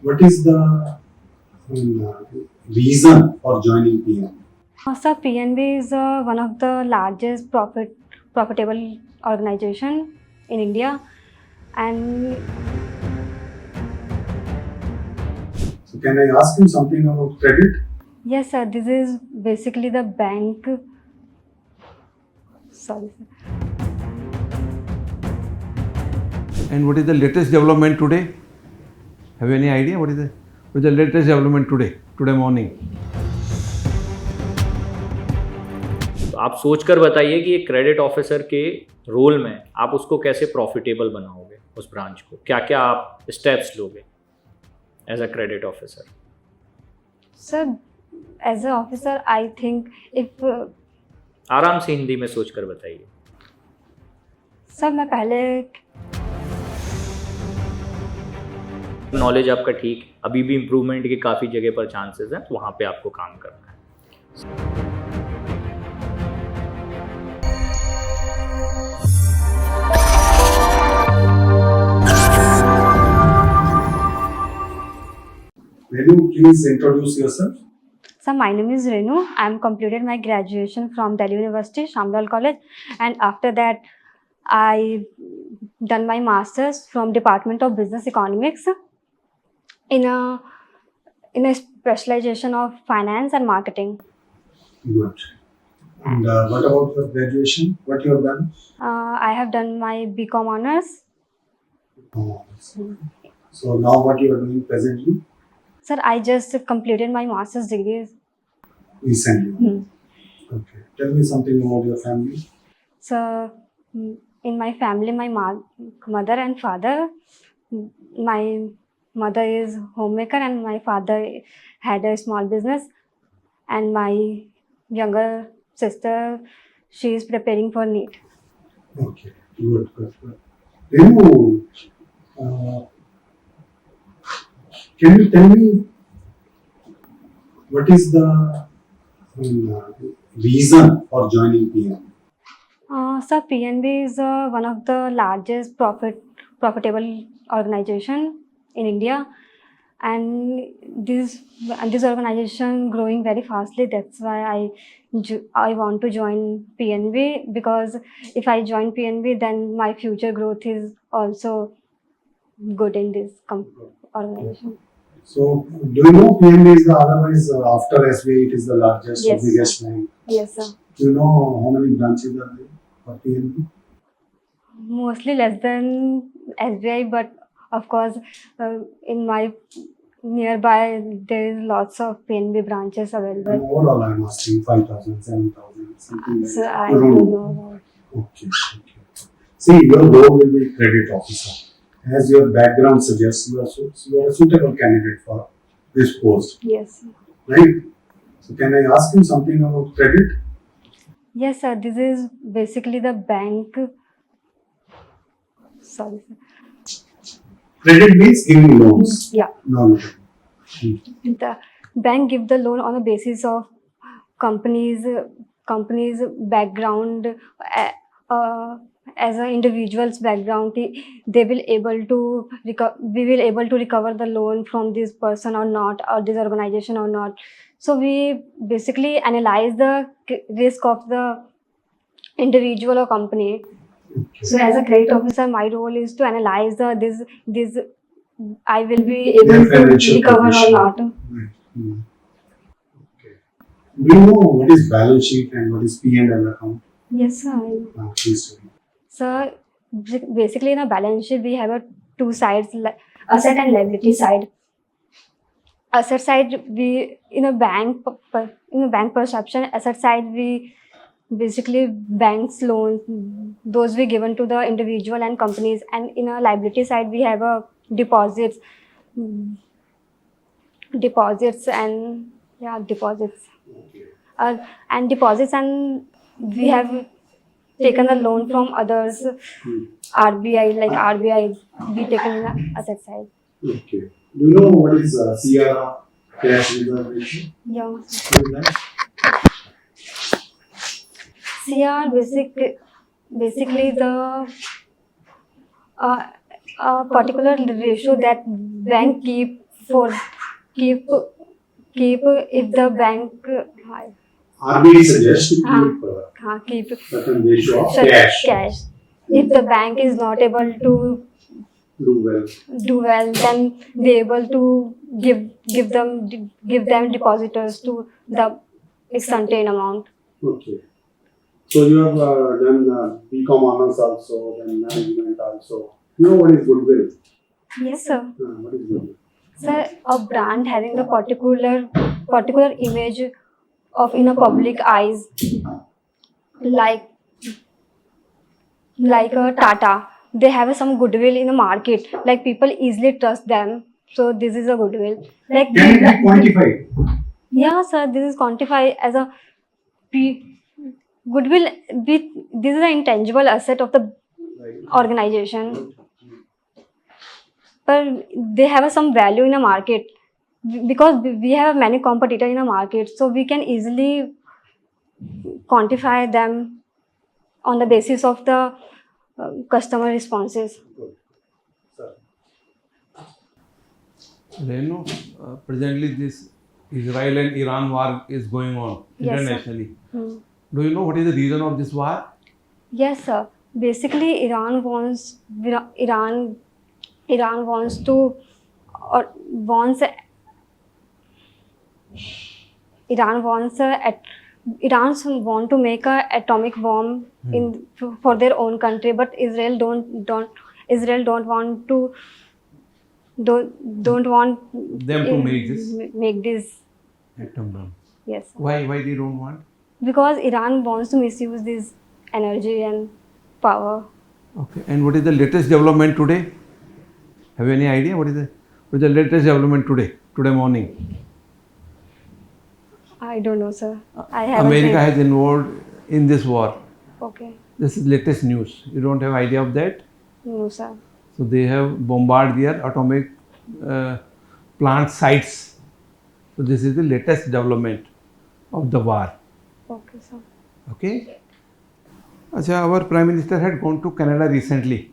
What is the reason for joining PM? Sir, PNB is one of the largest profitable organization in India, and So can I ask you something about credit? yes, sir, this is basically the bank. Sorry, sir. And what is the latest development today? Have you any idea what is the latest development today morning? तो आप सोच कर बताइए कि एक credit officer के role में आप उसको कैसे प्रॉफिटेबल बनाओगे, उस ब्रांच को क्या क्या आप स्टेप्स लोगे as a credit officer. Sir, as an officer, I think if आराम से हिंदी में सोच कर बताइए. सर मैं पहले नॉलेज आपका ठीक, अभी भी इम्प्रूवमेंट के काफ़ी जगह पर चांसेस हैं, तो वहाँ पे आपको काम करना है. Renu, please introduce yourself. Sir, my name is Renu. I am completed my graduation from Delhi University, Shamlal College, and after that, I done my masters from Department of Business Economics in a specialization of finance and marketing. Good. And what about your graduation? What you have done? I have done my BCom honors. Oh, so now what you are doing presently? Sir, I just completed my master's degree. Recently. Okay. Tell me something about your family. So, in my family, my mother and father, my mother is homemaker and my father had a small business, and my younger sister, she is preparing for NEET. Okay. Good. Renu, uh, can you tell me what is the reason for joining PM? Sir, PNB is one of the largest profitable organization in India, and this organization growing very fastly. That's why I want to join PNB, because if I join PNB, then my future growth is also good in this organization. So, do you know PNB is the otherwise after SBI it is the largest or Yes, biggest bank? Yes, sir. Do you know how many branches are there for PNB? Mostly less than SBI, but of course, in my nearby there is lots of PNB branches And available. overall, I'm asking 5,000, 7,000, something like So that. I You don't don't know. Okay. See, your role will be credit officer. As your background suggests, you are a suitable candidate for this post, Yes. right? So, can I ask you something about credit? Yes, sir. This is basically the bank. Sorry, sir. Credit means giving loans. Yeah. No. The bank give the loan on the basis of companies background, as an individual's background. They will able to we will able to recover the loan from this person or not, or this organization or not. So we basically analyze the risk of the individual or company. So as a credit officer, my role is to analyze this I will be Their able to financial recover condition. or not. Right. Okay. Do you know what is balance sheet and what is P&L account? Yes, sir. Please tell me. So basically in a balance sheet we have two sides, asset and liability side. Asset side, we in a bank perception, asset side we basically banks loans, those we given to the individual and companies, and in a liability side we have a deposits and deposits and deposits, and we have taken a loan from others, RBI, like RBI, we taken in the asset side. Okay. Do you know what is CRR, cash reserve ratio? Yeah. What is that? CR basically the a particular ratio that bank keep for keep if the bank RBI suggests to keep keep certain ratio of such cash. If the bank is not able to Do well. then they able to give them depositors to the certain amount. Okay. So you have done BCom honors also, then management also. You know what is goodwill? Yes, sir. What is goodwill? Sir, a brand having a particular image of in a public eyes, like a Tata, they have some goodwill in the market. Like people easily trust them. So this is a goodwill. Like Can it be quantified? yeah, sir, this is quantified as a goodwill. This is an intangible asset of the organization, but they have some value in the market because we have many competitors in the market, so we can easily quantify them on the basis of the customer responses. Renu, presently this Israel and Iran war is going on Yes, sir. internationally. Hmm. Do you know what is the reason of this war? Yes, sir. Basically, Iran wants to or wants Iran wants Iran want to make a atomic bomb in for their own country, but Israel don't want to don't want Them to make this make this. atom bomb. Yes, sir. Why they don't want? Because Iran wants to misuse this energy and power. Okay. And what is the latest development today? Have you any idea what is the latest development today morning? I don't know, sir. I haven't. America has involved in this war. Okay. This is latest news. You don't have idea of that? No, sir. So they have bombarded their atomic plant sites. So this is the latest development of the war. Okay, sir. Okay. Achha, our Prime Minister had gone to Canada recently.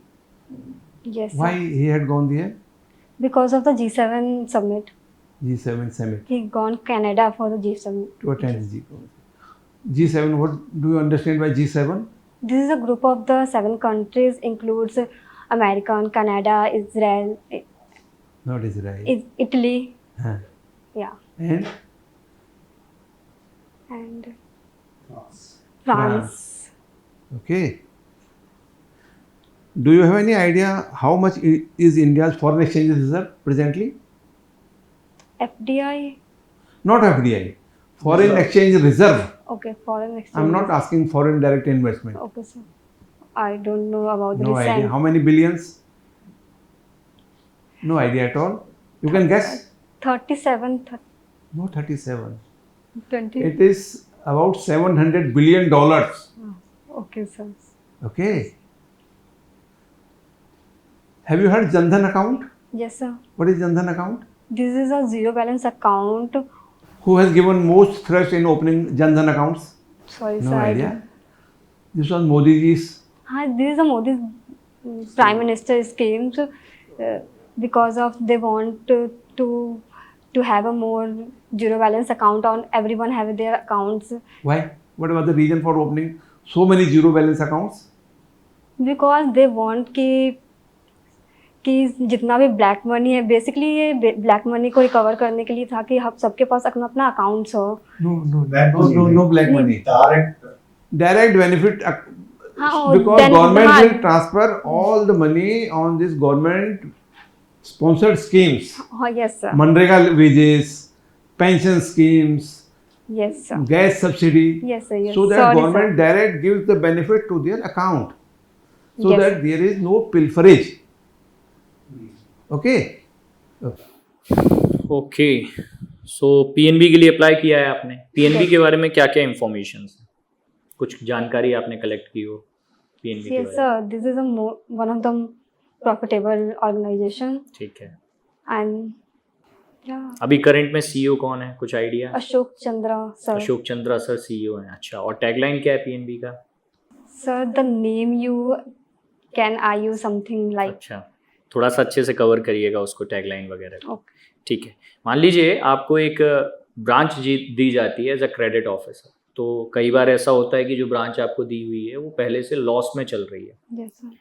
Yes, sir. Why he had gone there? Because of the G7 summit. G7 summit He gone Canada for the G7. to attend the G7. What do you understand by G7? This is a group of the 7 countries, includes America, Canada, Israel, Not Israel. Italy, Huh. yeah, And and France. France. okay. Do you have any idea how much is India's foreign exchange reserve presently? FDI. Not FDI. Foreign exchange reserve. Okay, foreign exchange. I'm not asking foreign direct investment. Okay, sir. I don't know about the No idea. recent. How many billions? No idea at all. You can guess? 37, No, 37. 20. It is about $700 billion. Okay, sir. Okay. Have you heard Jan Dhan account? Yes, sir. What is Jan Dhan account? This is a zero balance account. Who has given most thrust in opening Jan Dhan accounts? Sorry, No sir. idea. This was Modi ji's. This is a Modi's Prime Minister scheme. So, because of they want to have a more zero balance account on everyone have their accounts. Why? What was the reason for opening so many zero balance accounts? Because they want कि जितना भी black money है basically ये black money को recover करने के लिए था कि हम सबके पास अपना अपना अकाउंट्स हो. No black money. Direct benefit. हाँ, Because government will transfer all the money on this government sponsored schemes. हाँ, yes sir. Manrega wages, pension schemes, Yes sir. gas subsidy. Yes sir. Yes. So that Sorry, government sir. direct gives the benefit to their account. So Yes. that there is no pilferage. Okay. Okay. So PNB के लिए apply किया है आपने. PNB के बारे में क्या क्या इंफॉर्मेशन है, कुछ जानकारी आपने कलेक्ट की हो पीएनबी के Yes बारे में? sir. This is one of the profitable organization ठीक है. and yeah. अभी करंट में सीईओ कौन है, कुछ idea? Ashok Chandra sir. Ashok Chandra sir CEO हैं. अच्छा. और टैगलाइन क्या है पीएनबी का? Sir, the name you can I use something like अच्छा. थोड़ा सा अच्छे से कवर करिएगा उसको, टैगलाइन वगैरह को। ओके। ठीक है, मान लीजिए आपको एक ब्रांच दी जाती है एज अ क्रेडिट ऑफिसर, तो कई बार ऐसा होता है कि जो ब्रांच आपको दी हुई है वो पहले से लॉस में चल रही है। Yes sir.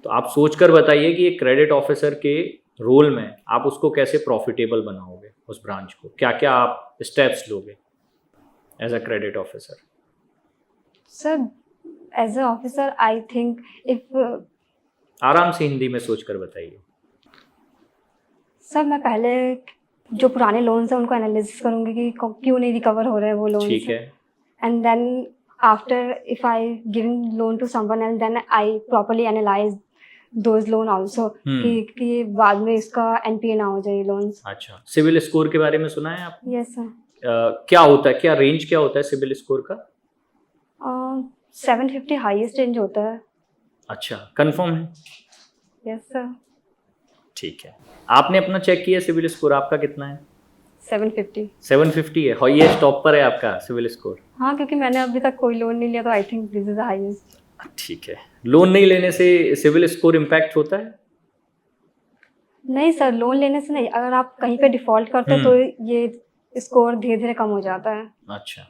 तो आप सोच कर बताइए कि एक क्रेडिट ऑफिसर के रोल में आप उसको कैसे प्रॉफिटेबल बनाओगे, उस ब्रांच को क्या क्या आप स्टेप्स लोगे as a credit officer. Sir as a officer I think if आराम से हिंदी में सोच कर बताइए। सर मैं पहले जो पुराने लोन्स हैं उनको एनालिसिस करूँगी कि क्यों नहीं रिकवर हो रहे हैं वो लोन्स। ठीक है, and then after if I giving loan to someone and then I properly analyse those loan also कि बाद में इसका एनपीए ना हो जाए लोन्स। अच्छा, सिविल स्कोर के बारे में सुना है आप? Yes sir. क्या होता है, क्या रेंज क्या होता है सिविल स्कोर का? 750 हाईएस्ट रेंज होता है। अच्छा, कंफर्म है? Yes sir. ठीक है, आपने अपना चेक किया सिविल स्कोर आपका कितना है? 750। 750 है, हाईएस्ट टॉप पर है आपका सिविल स्कोर। हाँ क्योंकि मैंने अभी तक कोई लोन नहीं लिया तो I think this is the highest. ठीक है, लोन नहीं लेने से सिविल स्कोर इम्पैक्ट होता है? नहीं सर, लोन लेने से नहीं, अगर आप कहीं पे डिफॉल्ट करते हो तो ये स्कोर धीरे धीरे कम हो जाता है। अच्छा,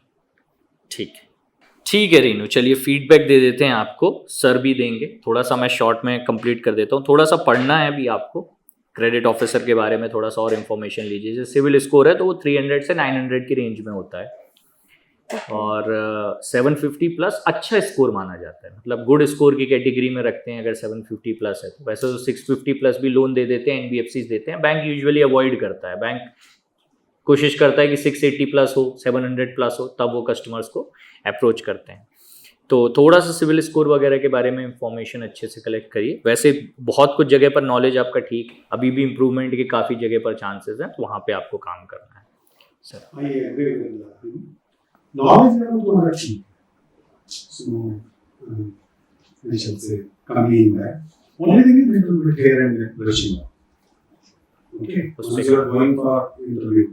ठीक है रीनू, चलिए फीडबैक दे देते हैं आपको, सर भी देंगे। थोड़ा सा मैं शॉर्ट में कंप्लीट कर देता हूँ, थोड़ा सा पढ़ना है अभी आपको क्रेडिट ऑफिसर के बारे में, थोड़ा सा और इन्फॉर्मेशन लीजिए। जैसे सिविल स्कोर है तो वो 300 से 900 की रेंज में होता है, और 750 प्लस अच्छा स्कोर माना जाता है, मतलब गुड स्कोर की कैटेगरी में रखते हैं अगर 750 प्लस है तो। वैसे तो 650 प्लस भी लोन दे देते हैं, NBFCs देते हैं, बैंक यूजुअली अवॉइड करता है। बैंक कोशिश करता है कि 680 प्लस हो, 700 प्लस हो, तब वो कस्टमर्स को अप्रोच करते हैं। तो थोड़ा सा सिविल स्कोर वगैरह के बारे में इंफॉर्मेशन अच्छे से कलेक्ट करिए। वैसे बहुत कुछ जगह पर नॉलेज आपका ठीक है, अभी भी इम्प्रूवमेंट के काफ़ी जगह पर चांसेस हैं, तो वहाँ पे आपको काम करना है sir. I agree with that. Knowledge level तुम्हारा ठीक है. So, I shall say, coming in that. Only thing is little bit here and there brushing up. Okay. Once you are going for interview,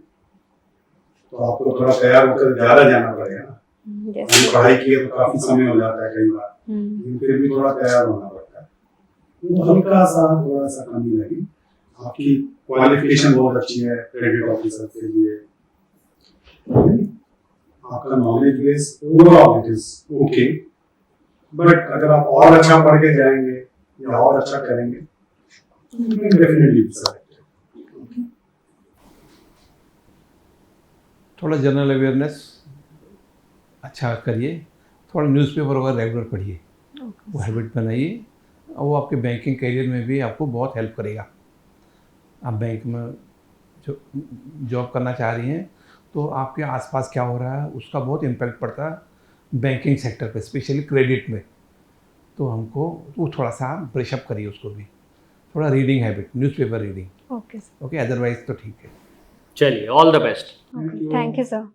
तो आपको थोड़ा तैयार होकर ज़्यादा जाना पड़ेगा ना। यस। पढ़ाई की तो काफी समय हो जाता है कई बार, लेकिन फिर भी थोड़ा तैयार होना पड़ता है। तो हल्का सा थोड़ा सा कमी लगी। आपकी क्वालिफिकेशन बहुत अच्छी है क्रेडिट ऑफिसर के लिए, आपका knowledge base overall it is okay, but अगर आप और अच्छा पढ़ के जाएंगे या और अच्छा करेंगे तो डेफिनेटली थोड़ा जनरल अवेयरनेस अच्छा करिए, थोड़ा न्यूज़पेपर वगैरह रेगुलर पढ़िए, वो हैबिट बनाइए, और वो आपके बैंकिंग करियर में भी आपको बहुत हेल्प करेगा। आप बैंक में जो जॉब करना चाह रही हैं तो आपके आसपास क्या हो रहा है उसका बहुत इम्पैक्ट पड़ता है बैंकिंग सेक्टर पे, स्पेशली क्रेडिट में। तो हमको वो थोड़ा सा ब्रशअप करिए उसको भी, थोड़ा reading habit, newspaper reading. Okay sir. Okay, otherwise तो ठीक है। चलिए, all the best. Thank you sir.